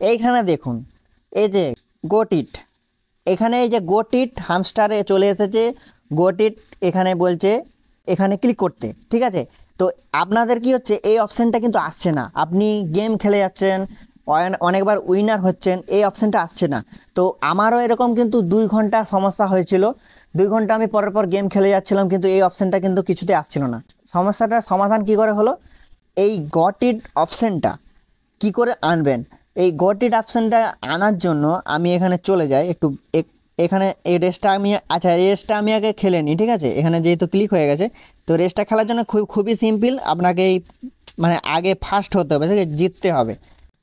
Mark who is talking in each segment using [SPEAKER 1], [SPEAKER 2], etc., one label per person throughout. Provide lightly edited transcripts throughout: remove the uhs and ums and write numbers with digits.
[SPEAKER 1] এইখানে দেখুন এই যে গোটিট, এখানে এই যে গোটিট হামস্টারে চলে এসেছে। গোটিট এখানে বলছে এখানে ক্লিক করতে, ঠিক আছে। তো আপনাদের কি হচ্ছে, এই অপশানটা কিন্তু আসছে না। আপনি গেম খেলে যাচ্ছেন, অনেকবার উইনার হচ্ছেন, এই অপশানটা আসছে না। তো আমারও এরকম কিন্তু 2 ঘন্টা সমস্যা হয়েছিল। 2 ঘন্টা আমি পর পর গেম খেলে যাচ্ছিলাম, কিন্তু এই অপশানটা কিন্তু কিছুতে আসছিল না। সমস্যাটার সমাধান কি করে হলো, এই গটিট অপশানটা কি করে আনবেন, এই গটিট অপশানটা আনার জন্য আমি এখানে চলে যাই একটু। এখানে এই রেসটা আমি রেসটা আমি আগে খেলে নিই, ঠিক আছে। এখানে যেহেতু ক্লিক হয়ে গেছে, তো রেসটা খেলার জন্য খুবই সিম্পল। আপনাকে এই আগে ফার্স্ট হতে হবে, ঠিক আছে, জিততে হবে।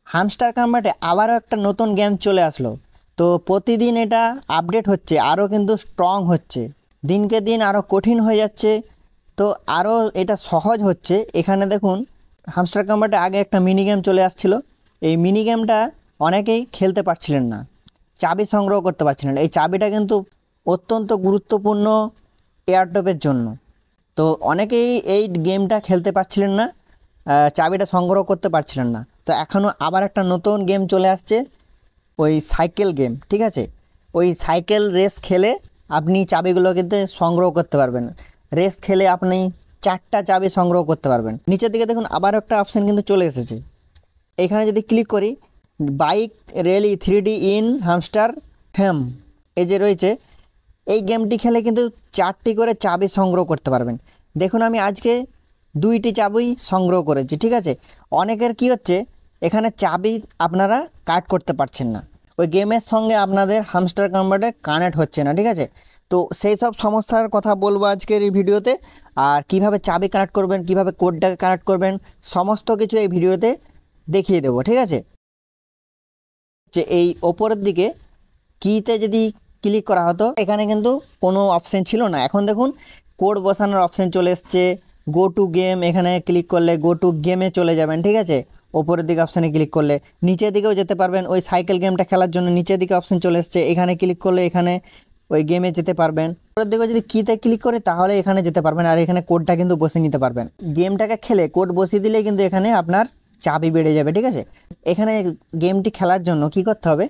[SPEAKER 1] হামস্টার কম্বাটে আবারও একটা নতুন গেম চলে আসলো। তো প্রতিদিন এটা আপডেট হচ্ছে, আরও কিন্তু স্ট্রং হচ্ছে, দিনকে দিন আরও কঠিন হয়ে যাচ্ছে। তো আরও এটা সহজ হচ্ছে। এখানে দেখুন হামস্টার কম্বাটে আগে একটা মিনি গেম চলে আসছিল। এই মিনি গেমটা অনেকেই খেলতে পারছিলেন না, চাবি সংগ্রহ করতে পারছিলেন না। এই চাবিটা কিন্তু অত্যন্ত গুরুত্বপূর্ণ এয়ারড্রপের জন্য। তো অনেকেই এই গেমটা খেলতে পারছিলেন না, চাবিটা সংগ্রহ করতে পারছিলেন না। তো এখনও আবার একটা নতুন গেম চলে আসছে, ওই সাইকেল গেম, ঠিক আছে। ওই সাইকেল রেস খেলে আপনি চাবিগুলো কিন্তু সংগ্রহ করতে পারবেন। রেস খেলে আপনি 4টা চাবি সংগ্রহ করতে পারবেন। নিচের দিকে দেখুন আবার একটা অপশান কিন্তু চলে এসেছে। এখানে যদি ক্লিক করি, bike rally 3D in hamster fame, এই যে রয়েছে, এই গেমটি খেলে কিন্তু 4টি করে চাবি সংগ্রহ করতে পারবেন। দেখুন আমি আজকে 2টি চাবি সংগ্রহ করেছি, ঠিক আছে। অনেকের কি হচ্ছে, এখানে চাবি আপনারা কাট করতে পারছেন না, ওই গেমের সঙ্গে আপনাদের হামস্টার কম্বাটে কানেক্ট হচ্ছে না, ঠিক আছে। তো সেই সব সমস্যার কথা বলবো আজকের এই ভিডিওতে। আর কিভাবে চাবি কানেক্ট করবেন, কিভাবে কোডটাকে কানেক্ট করবেন, সমস্ত কিছু এই ভিডিওতে দেখিয়ে দেবো, ঠিক আছে। যে এই ওপরের দিকে কিতে যদি ক্লিক করা হতো, এখানে কিন্তু কোনো অপশান ছিল না। এখন দেখুন কোড বসানোর অপশান চলে এসছে। গো টু গেম, এখানে ক্লিক করলে গো টু গেমে চলে যাবেন, ঠিক আছে। ওপরের দিকে অপশানে ক্লিক করলে নিচের দিকেও যেতে পারবেন। ওই সাইকেল গেমটা খেলার জন্য নিচের দিকে অপশান চলে এসছে, এখানে ক্লিক করলে এখানে ওই গেমে যেতে পারবেন। ওপরের দিকে যদি কিতে ক্লিক করে তাহলে এখানে যেতে পারবেন, আর এখানে কোডটা কিন্তু বসিয়ে নিতে পারবেন। গেমটাকে খেলে কোড বসিয়ে দিলে কিন্তু এখানে আপনার চাবি বেড়ে যাবে, ঠিক আছে। এখানে গেমটি খেলার জন্য কি করতে হবে,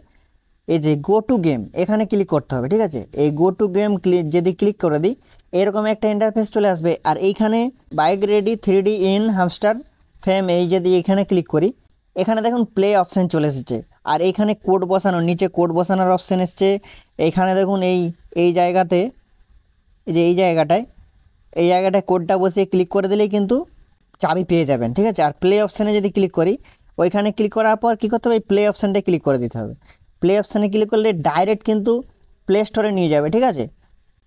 [SPEAKER 1] এই যে গো টু গেম এখানে ক্লিক করতে হবে, ঠিক আছে। এই গো টু গেম যদি ক্লিক করে দিই, এরকম একটা ইন্টারফেস চলে আসবে। আর এইখানে bike ready 3D in hamster fame, এই যদি এখানে ক্লিক করি, এখানে দেখুন প্লে অপশান চলে এসেছে। আর এইখানে কোড বসানো, নিচে কোড বসানোর অপশান এসছে। এইখানে দেখুন এই জায়গাতে, এই যে এই জায়গাটায় কোডটা বসিয়ে ক্লিক করে দিলেই কিন্তু চাবি পেয়ে যাবেন, ঠিক আছে। আর প্লে অপশানে যদি ক্লিক করি, ওইখানে ক্লিক করার পর কী করতে হবে, এই প্লে অপশানটা ক্লিক করে দিতে হবে। প্লে অপশানে ক্লিক করলে ডাইরেক্ট কিন্তু প্লে স্টোরে নিয়ে যাবে, ঠিক আছে।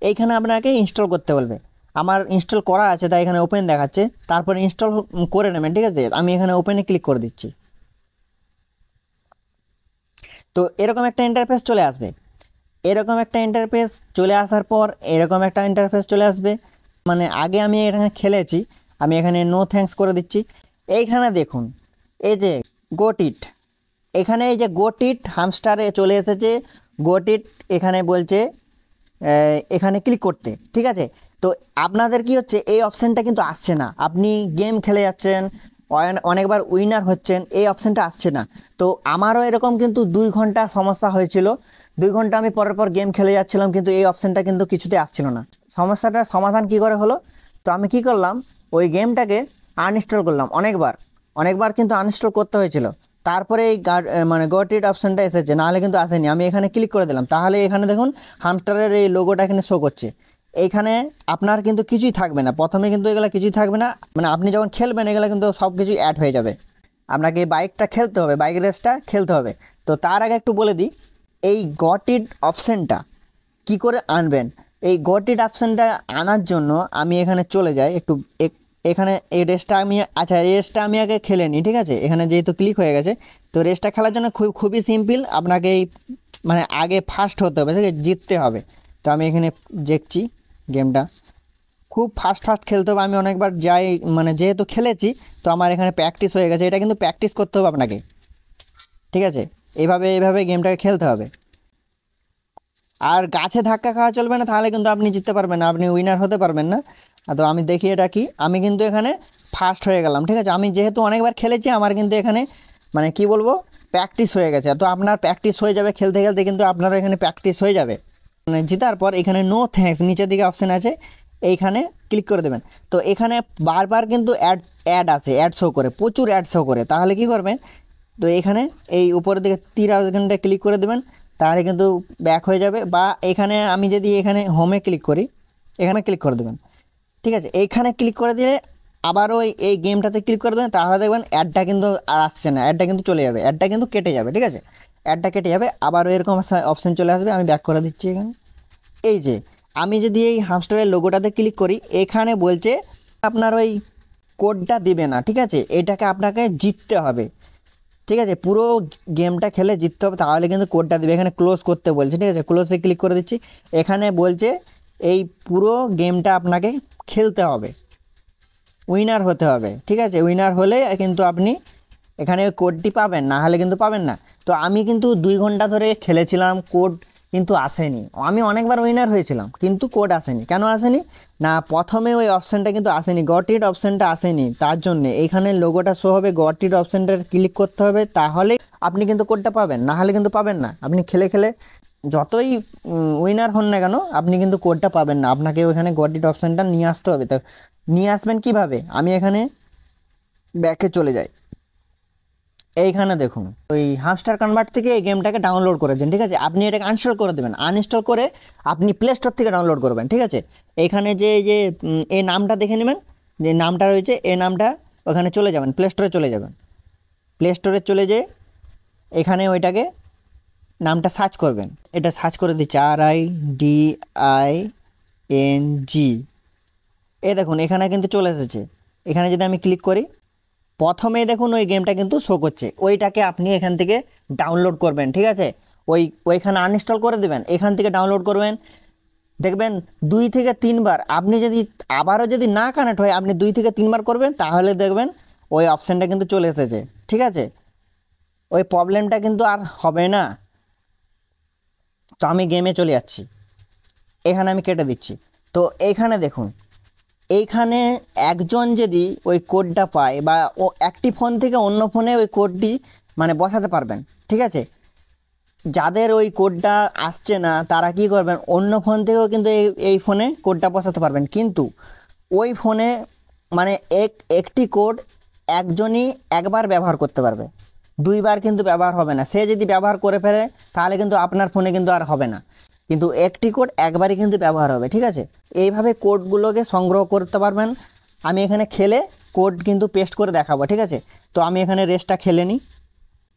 [SPEAKER 1] এইখানে আপনাকে ইনস্টল করতে বলবে। আমার ইনস্টল করা আছে, তাই এখানে ওপেন দেখাচ্ছে। তারপরে ইনস্টল করে নেবেন, ঠিক আছে। আমি এখানে ওপেনে ক্লিক করে দিচ্ছি। তো এরকম একটা ইন্টারফেস চলে আসবে। এরকম একটা ইন্টারফেস চলে আসার পর এরকম একটা ইন্টারফেস চলে আসবে। আগে আমি এখানে খেলেছি, আমি এখানে নো থ্যাঙ্কস করে দিচ্ছি। এইখানে দেখুন এই যে গোটিট, এখানে এই যে গোটিট হামস্টারে চলে এসেছে। গোটিট এখানে বলছে এখানে ক্লিক করতে, ঠিক আছে। তো আপনাদের কি হচ্ছে, এই অপশানটা কিন্তু আসছে না। আপনি গেম খেলে যাচ্ছেন, অনেকবার উইনার হচ্ছেন, এই অপশানটা আসছে না। তো আমারও এরকম কিন্তু 2 ঘন্টা সমস্যা হয়েছিল। 2 ঘন্টা আমি পর পর গেম খেলে যাচ্ছিলাম, কিন্তু এই অপশানটা কিন্তু কিছুতে আসছিল না। সমস্যাটার সমাধান কি করে হলো, তো আমি কি করলাম, ওই গেমটাকে আনইনস্টল করলাম অনেকবার কিন্তু আনইনস্টল করতে হয়েছিল। তারপরে এই গট ইট অপশানটা এসেছে, নাহলে কিন্তু আসেনি। আমি এখানে ক্লিক করে দিলাম, তাহলে এখানে দেখুন হামস্টারের এই লোগোটা এখানে শো করছে। এইখানে আপনার কিন্তু কিছুই থাকবে না, প্রথমে কিন্তু এগুলো কিছুই থাকবে না। আপনি যখন খেলবেন এগুলো কিন্তু সব কিছুই অ্যাড হয়ে যাবে। আপনাকে বাইকটা খেলতে হবে, বাইক রেসটা খেলতে হবে। তো তার আগে একটু বলে দিই, এই গট ইট অপশানটা কী করে আনবেন। এই গট ইট অপশানটা আনার জন্য আমি এখানে চলে যাই একটু। এখানে এই রেসটা আমি আগে খেলে নিই, ঠিক আছে। এখানে যেহেতু ক্লিক হয়ে গেছে, তো রেসটা খেলার জন্য খুবই সিম্পল। আপনাকে এই আগে ফার্স্ট হতে হবে, ঠিক আছে, জিততে হবে। তো আমি এখানে দেখছি গেমটা খুব ফাস্ট খেলতে হবে। আমি অনেকবার যাই, যেহেতু খেলেছি, তো আমার এখানে প্র্যাকটিস হয়ে গেছে। এটা কিন্তু প্র্যাকটিস করতে হবে আপনাকে, ঠিক আছে। এইভাবে গেমটাকে খেলতে হবে। আর গাছে ধাক্কা খাওয়া চলবে না, তাহলে কিন্তু আপনি জিততে পারবেন না, আপনি উইনার হতে পারবেন না। তো আমি দেখি এটা কি, আমি কিন্তু এখানে ফার্স্ট হয়ে গেলাম, ঠিক আছে। আমি যেহেতু অনেকবার খেলেছি, আমার কিন্তু এখানে কি বলবো, প্র্যাকটিস হয়ে গেছে। তো আপনার প্র্যাকটিস হয়ে যাবে খেলতে খেলতে, কিন্তু আপনারও এখানে প্র্যাকটিস হয়ে যাবে। মানে জেতার পর এখানে নো থ্যাঙ্কস নিচের দিকে অপশান আছে, এইখানে ক্লিক করে দেবেন। তো এখানে বারবার কিন্তু অ্যাড আছে, অ্যাড শো করে, প্রচুর অ্যাড শো করে। তাহলে কি করবেন, তো এখানে এই উপরের দিকে তীর আইকনটা ক্লিক করে দেবেন, তাহলে কিন্তু ব্যাক হয়ে যাবে। বা এখানে আমি যদি এখানে হোমে ক্লিক করি, এখানে ক্লিক করে দেবেন, ঠিক আছে। এইখানে ক্লিক করে দিলে আবারও এই গেমটাতে ক্লিক করে দেবেন, তাহলে দেখবেন অ্যাডটা কিন্তু আর আসছে না, অ্যাডটা কিন্তু চলে যাবে, অ্যাডটা কিন্তু কেটে যাবে, ঠিক আছে। অ্যাডটা কেটে যাবে, আবারও এরকম অপশান চলে আসবে। আমি ব্যাক করে দিচ্ছি এখানে। এই যে আমি যদি এই হামস্টারের লোগোটাতে ক্লিক করি, এখানে বলছে আপনার ওই কোডটা দিবে না, ঠিক আছে। এটাকে আপনাকে জিততে হবে, ঠিক আছে। পুরো গেমটা খেলে জিততে হবে, তাহলে কিন্তু কোডটা দেবে। এখানে ক্লোজ করতে বলছে, ঠিক আছে। ক্লোজে ক্লিক করে দিচ্ছি। এখানে বলছে এই পুরো গেমটা আপনাকে খেলতে হবে, উইনার হতে হবে, ঠিক আছে। উইনার হলে কিন্তু আপনি এখানে কোডটি পাবেন, না হলে কিন্তু পাবেন না। তো আমি কিন্তু 2 ঘন্টা ধরে খেলেছিলাম, কোড কিন্তু আসেনি। আমি অনেকবার উইনার হয়েছিলাম, কিন্তু কোড আসেনি। কেন আসেনি না, প্রথমে ওই অপশানটা কিন্তু আসেনি, গট ইট অপশানটা আসেনি। তার জন্যে এইখানে লোগোটা শো হবে, গট ইট অপশানটা ক্লিক করতে হবে, তাহলে আপনি কিন্তু কোডটা পাবেন, না হলে কিন্তু পাবেন না। আপনি খেলে খেলে যতই উইনার হন না কেন, আপনি কিন্তু কোডটা পাবেন না। আপনাকে ওইখানে গট ইট অপশানটা নিয়ে আসতে হবে। তো নিয়ে আসবেন কিভাবে, আমি এখানে ব্যাকে চলে যাই। এইখানে দেখুন, ওই হামস্টার কনভার্ট থেকে এই গেমটাকে ডাউনলোড করেছেন, ঠিক আছে। আপনি এটাকে আনইনস্টল করে দেবেন, আনইনস্টল করে আপনি প্লে স্টোর থেকে ডাউনলোড করবেন, ঠিক আছে। এইখানে যে এই নামটা দেখে নেবেন, যে নামটা রয়েছে এই নামটা, ওখানে চলে যাবেন, প্লে স্টোরে চলে যাবেন। প্লে স্টোরে চলে যেয়ে এখানে ওইটাকে নামটা সার্চ করবেন। এটা সার্চ করে দিচ্ছি, RIDING। এই দেখুন এখানে কিন্তু চলে এসেছে। এখানে যদি আমি ক্লিক করি, প্রথমেই দেখুন ওই গেমটা কিন্তু শো করছে, ওইটাকে আপনি এখান থেকে ডাউনলোড করবেন, ঠিক আছে। ওইখানে আনইনস্টল করে দেবেন, এখান থেকে ডাউনলোড করবেন। দেখবেন 2 থেকে 3 বার, আপনি যদি আবারও যদি না কানেক্ট হয়, আপনি 2 থেকে 3 বার করবেন, তাহলে দেখবেন ওই অপশানটা কিন্তু চলে এসেছে, ঠিক আছে। ওই প্রবলেমটা কিন্তু আর হবে না। তো আমি গেমে চলে যাচ্ছি, এখানে আমি কেটে দিচ্ছি। তো এইখানে দেখুন, এইখানে একজন যদি ওই কোডটা পায়, বা ও একটি ফোন থেকে অন্য ফোনে ওই কোডটি মানে বসাতে পারবেন, ঠিক আছে। যাদের ওই কোডটা আসছে না, তারা কি করবেন, অন্য ফোন থেকেও কিন্তু এই ফোনে কোডটা বসাতে পারবেন। কিন্তু ওই ফোনে মানে একটি কোড একজনই একবার ব্যবহার করতে পারবে, 2 বার কিন্তু ব্যবহার হবে না। সে যদি ব্যবহার করে ফেলে, তাহলে কিন্তু আপনার ফোনে কিন্তু আর হবে না, কিন্তু একটি কোড একবারই কিন্তু ব্যবহার হবে, ঠিক আছে। এইভাবে কোডগুলোকে সংগ্রহ করতে পারবেন। আমি এখানে খেলে কোড কিন্তু পেস্ট করে দেখাবো, ঠিক আছে। তো আমি এখানে রেসটা খেলে নিই,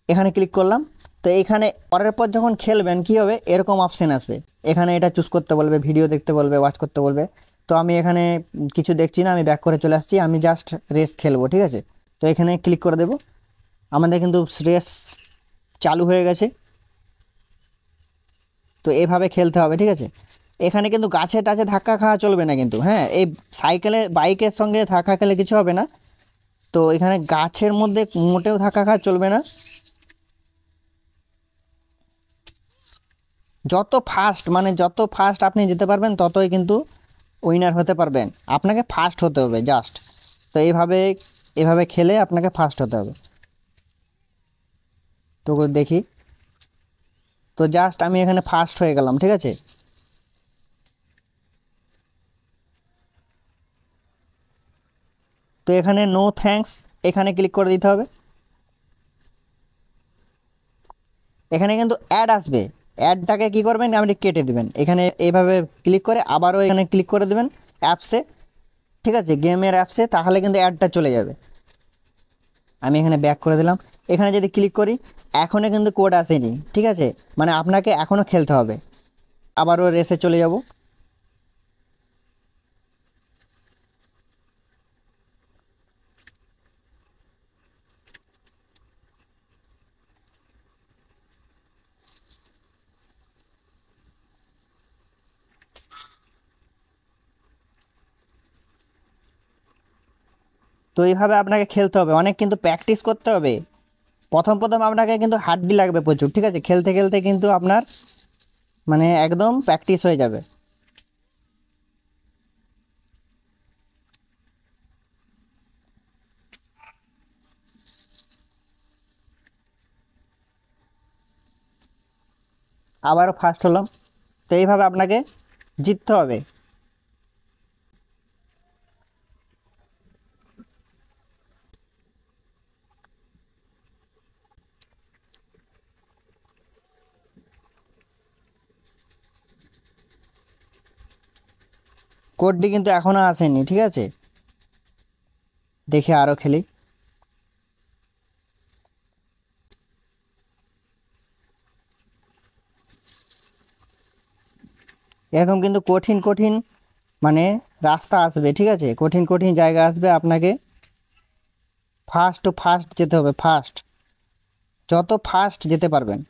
[SPEAKER 1] এখানে ক্লিক করলাম। তো এইখানে পরের পর যখন খেলবেন কি হবে, এরকম অপশান আসবে। এখানে এটা চুজ করতে বলবে, ভিডিও দেখতে বলবে, ওয়াচ করতে বলবে। তো আমি এখানে কিছু দেখছি না, আমি ব্যাক করে চলে আসছি। আমি জাস্ট রেস খেলবো, ঠিক আছে। তো এখানে ক্লিক করে দেব, আমাদের কিন্তু রেস চালু হয়ে গেছে। তো এভাবে খেলতে হবে, ঠিক আছে। এখানে কিন্তু গাছে টাছে ধাক্কা খাওয়া চলবে না কিন্তু, হ্যাঁ। এই বাইকের সঙ্গে ধাক্কা খেলে কিছু হবে না। তো এখানে গাছের মধ্যে মোটেও ধাক্কা খাওয়া চলবে না। যত ফাস্ট আপনি যেতে পারবেন, ততই কিন্তু উইনার হতে পারবেন। আপনাকে ফাস্ট হতে হবে জাস্ট। তো এভাবে খেলে আপনাকে ফাস্ট হতে হবে। তো দেখি, তো জাস্ট আমি এখানে ফাস্ট হয়ে গেলাম, ঠিক আছে। তো এখানে নো থ্যাঙ্কস, এখানে ক্লিক করে দিতে হবে। এখানে কিন্তু অ্যাড আসবে, অ্যাডটাকে কি করবেন, আপনি কেটে দেবেন। এখানে এইভাবে ক্লিক করে আবারও এখানে ক্লিক করে দেবেন অ্যাপসে, ঠিক আছে, গেমের অ্যাপসে, তাহলে কিন্তু অ্যাডটা চলে যাবে। আমি এখানে ব্যাক করে দিলাম। এখানে যদি ক্লিক করি, এখনও কিন্তু কোড আসেনি, ঠিক আছে। মানে আপনাকে এখনও খেলতে হবে। আবারও রেসে চলে যাব। তো এইভাবে আপনাকে খেলতে হবে, অনেক কিন্তু প্র্যাকটিস করতে হবে। প্রথম প্রথম আপনাকে কিন্তু হাড্ডি লাগবে প্রচুর, ঠিক আছে। খেলতে খেলতে কিন্তু আপনার মানে একদম প্র্যাকটিস হয়ে যাবে। আবারও ফার্স্ট হলাম। তো এইভাবে আপনাকে জিততে হবে। কোডটি কিন্তু এখনও আসেনি, ঠিক আছে, দেখে আরও খেলি। এরকম কিন্তু কঠিন কঠিন মানে রাস্তা আসবে, ঠিক আছে, কঠিন কঠিন জায়গা আসবে, আপনাকে ফার্স্ট টু ফার্স্ট যেতে হবে, ফার্স্ট, যত ফার্স্ট যেতে পারবেন।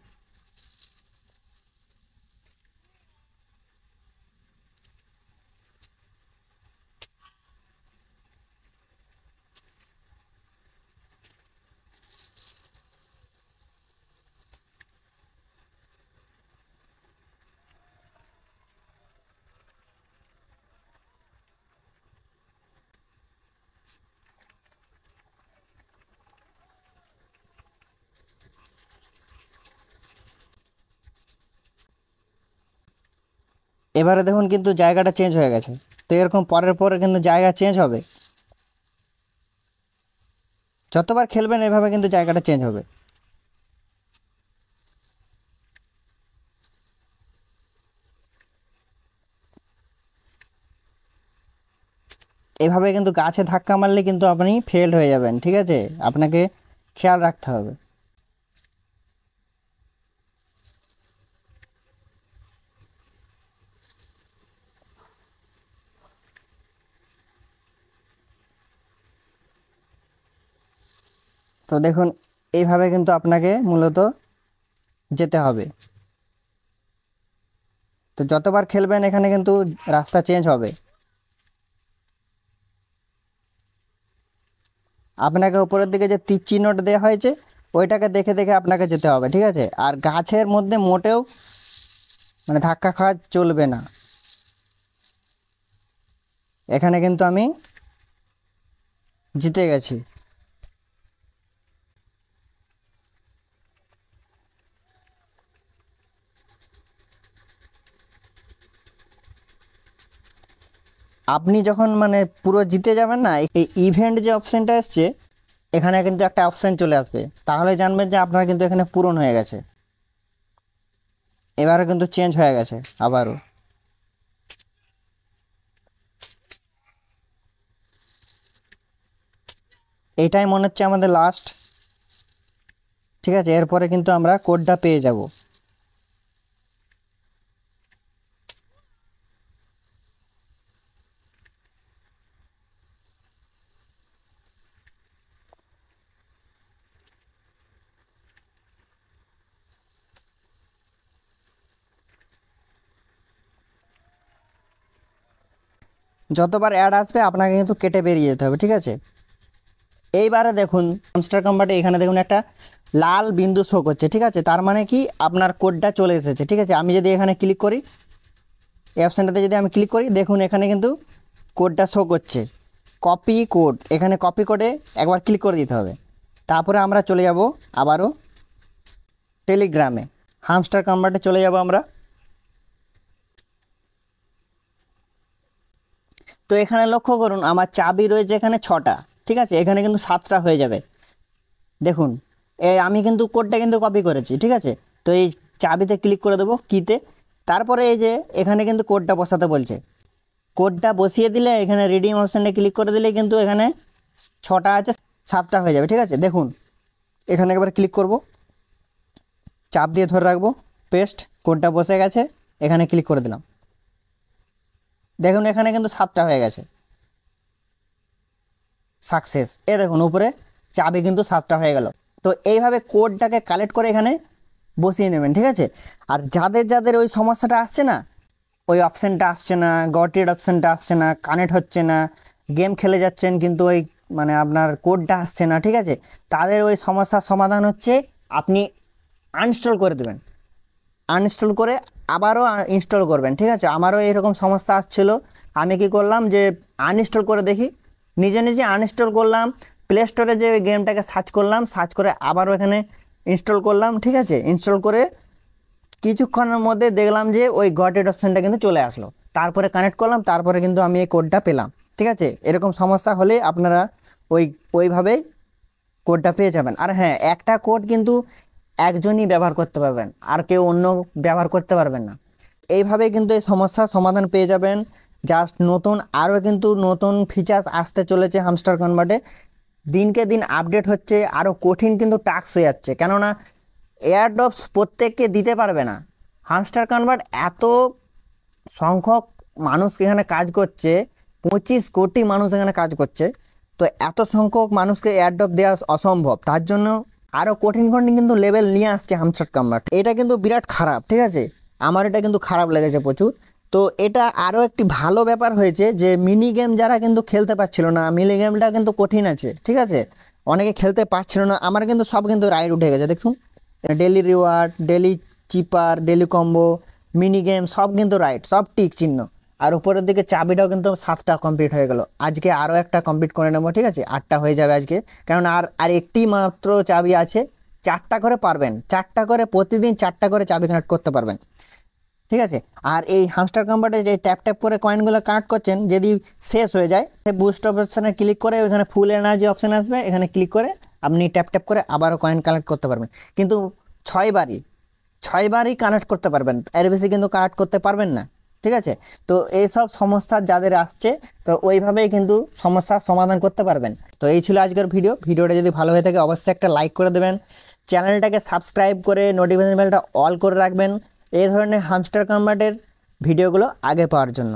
[SPEAKER 1] এবারে দেখুন কিন্তু জায়গাটা চেঞ্জ হয়ে গেছে। তো এরকম পরের পরে কিন্তু জায়গা চেঞ্জ হবে, যতবার খেলবেন এভাবে কিন্তু জায়গাটা চেঞ্জ হবে। এভাবে কিন্তু গাছে ধাক্কা মারলে কিন্তু আপনি ফেল হয়ে যাবেন, ঠিক আছে, আপনাকে খেয়াল রাখতে হবে। তো দেখুন এইভাবে কিন্তু আপনাকে মূলত যেতে হবে। তো যতবার খেলবেন এখানে কিন্তু রাস্তা চেঞ্জ হবে, আপনাকে উপরের দিকে যে তীর চিহ্নটা দেওয়া হয়েছে ওইটাকে দেখে দেখে আপনাকে যেতে হবে, ঠিক আছে। আর গাছের মধ্যে মোটেও মানে ধাক্কা খাওয়া চলবে না। এখানে কিন্তু আমি জিতে গেছি। আপনি যখন মানে পুরো জিতে যাবেন না, এই ইভেন্ট যে অপশানটা এসছে এখানে কিন্তু একটা অপশান চলে আসবে, তাহলে জানবেন যে আপনার কিন্তু এখানে পূরণ হয়ে গেছে। এবারে কিন্তু চেঞ্জ হয়ে গেছে আবারও। এটাই মনে হচ্ছে আমাদের লাস্ট, ঠিক আছে, এরপরে কিন্তু আমরা কোডটা পেয়ে যাব। যতবার অ্যাড আসবে আপনাকে কিন্তু কেটে বেরিয়ে যেতে হবে, ঠিক আছে। এইবারে দেখুন হামস্টার কম্বাটে এখানে দেখুন একটা লাল বিন্দু শো করছে, ঠিক আছে, তার মানে কি আপনার কোডটা চলে এসেছে, ঠিক আছে। আমি যদি এখানে ক্লিক করি, এই অপশানটাতে যদি আমি ক্লিক করি, দেখুন এখানে কিন্তু কোডটা শো করছে, কপি কোড। এখানে কপি কোডে একবার ক্লিক করে দিতে হবে। তারপরে আমরা চলে যাব আবারও টেলিগ্রামে, হামস্টার কম্বাটে চলে যাব আমরা। তো এখানে লক্ষ্য করুন আমার চাবি রয়েছে এখানে 6টা, ঠিক আছে, এখানে কিন্তু 7টা হয়ে যাবে। দেখুন আমি কিন্তু কোডটা কিন্তু কপি করেছি, ঠিক আছে। তো এই চাবিতে ক্লিক করে দেবো, কিতে, তারপরে এই যে এখানে কিন্তু কোডটা বসাতে বলছে, কোডটা বসিয়ে দিলে এখানে রিডিম অপশানে ক্লিক করে দিলে কিন্তু এখানে 6টা আছে, 7টা হয়ে যাবে, ঠিক আছে। দেখুন এখানে একবার ক্লিক করব, চাপ দিয়ে ধরে রাখবো, পেস্ট, কোডটা বসে গেছে, এখানে ক্লিক করে দিলাম, দেখুন এখানে কিন্তু 7টা হয়ে গেছে, সাকসেস। দেখুন উপরে চাবি কিন্তু 7টা হয়ে গেল। তো এইভাবে কোডটাকে কালেক্ট করে এখানে বসিয়ে নেবেন, ঠিক আছে। আর যাদের যাদের ওই সমস্যাটা আসছে না, ওই অপশানটা আসছে না, গটেড অপশানটা আসছে না, কানেক্ট হচ্ছে না, গেম খেলে যাচ্ছেন কিন্তু ওই মানে আপনার কোডটা আসছে না, ঠিক আছে, তাদের ওই সমস্যার সমাধান হচ্ছে আপনি আনইনস্টল করে দেবেন, আনইনস্টল করে আবারও ইনস্টল করবেন, ঠিক আছে। আমারও এরকম সমস্যা আসছিল, আমি কি করলাম যে আনইনস্টল করে দেখি, নিজে নিজে আনইনস্টল করলাম, প্লে স্টোরে যে গেমটাকে সার্চ করলাম, সার্চ করে আবারও এখানে ইনস্টল করলাম, ঠিক আছে। ইনস্টল করে কিছুক্ষণের মধ্যে দেখলাম যে ওই গট ইট অপশানটা কিন্তু চলে আসলো, তারপরে কানেক্ট করলাম, তারপরে কিন্তু আমি এই কোডটা পেলাম। ঠিক আছে, এরকম সমস্যা হলে আপনারা ওইভাবেই কোডটা পেয়ে যাবেন। আর হ্যাঁ, একটা কোড কিন্তু একজনই ব্যবহার করতে পারবেন, আর কেউ অন্য ব্যবহার করতে পারবেন না। এইভাবে কিন্তু এই সমস্যার সমাধান পেয়ে যাবেন। জাস্ট নতুন আরও কিন্তু নতুন ফিচার্স আসতে চলেছে হামস্টার কনভার্টে। দিনকে দিন আপডেট হচ্ছে, আরও কঠিন কিন্তু টাস্ক হয়ে যাচ্ছে, কেননা এয়ারড্রপস প্রত্যেককে দিতে পারবে না। হামস্টার কনভার্ট এত সংখ্যক মানুষ এখানে কাজ করছে, 25 কোটি মানুষ এখানে কাজ করছে, তো এত সংখ্যক মানুষকে এয়ারড্রপ দেওয়া অসম্ভব। তার জন্য আরও কঠিন কিন্তু লেভেল নিয়ে আসছে হামস্টার কনভার্ট। এটা কিন্তু বিরাট খারাপ, ঠিক আছে, আমার এটা কিন্তু খারাপ লেগেছে প্রচুর। তো এটা আরও একটি ভালো ব্যাপার হয়েছে যে মিনি গেম যারা কিন্তু খেলতে পারছিল না, মিনি গেমটা কিন্তু কঠিন আছে, ঠিক আছে, অনেকে খেলতে পারছিল না, আমার কিন্তু সব কিন্তু রাইড উঠে গেছে। দেখুন, ডেলি রিওয়ার্ড, ডেলি চিপার, ডেলি কম্বো, মিনি গেম সব কিন্তু রাইট, সব টিক চিহ্ন। আর উপরের দিকে চাবিটাও কিন্তু 7টা কমপ্লিট হয়ে গেল। আজকে আরও একটা কমপ্লিট করে নেবো, ঠিক আছে, 8টা হয়ে যাবে আজকে, কারণ আর একটি মাত্র চাবি আছে। 4টা করে পারবেন, 4টা করে প্রতিদিন 4টা করে চাবি কানেক্ট করতে পারবেন, ঠিক আছে। আর এই হামস্টার কনভার্টে যে ট্যাপ ট্যাপ করে কয়েনগুলো কানেক্ট করছেন, যদি শেষ হয়ে যায় বুস্ট অপশানে ক্লিক করে ওইখানে ফুল এনার্জি অপশান আসবে, এখানে ক্লিক করে আপনি ট্যাপ ট্যাপ করে আবারও কয়েন কালেক্ট করতে পারবেন, কিন্তু 6বারই কানেক্ট করতে পারবেন, এর বেশি কিন্তু কানেক্ট করতে পারবেন না, ঠিক আছে। তো এইসব সমস্যা যাদের আসছে, তো ওইভাবেই কিন্তু সমস্যার সমাধান করতে পারবেন। তো এই ছিল আজকের ভিডিওটা যদি ভালো হয়ে থাকে অবশ্যই একটা লাইক করে দেবেন, চ্যানেলটাকে সাবস্ক্রাইব করে নোটিফিকেশন বেলটা অল করে রাখবেন এই ধরনের হামস্টার কনভার্টের ভিডিওগুলো আগে পাওয়ার জন্য।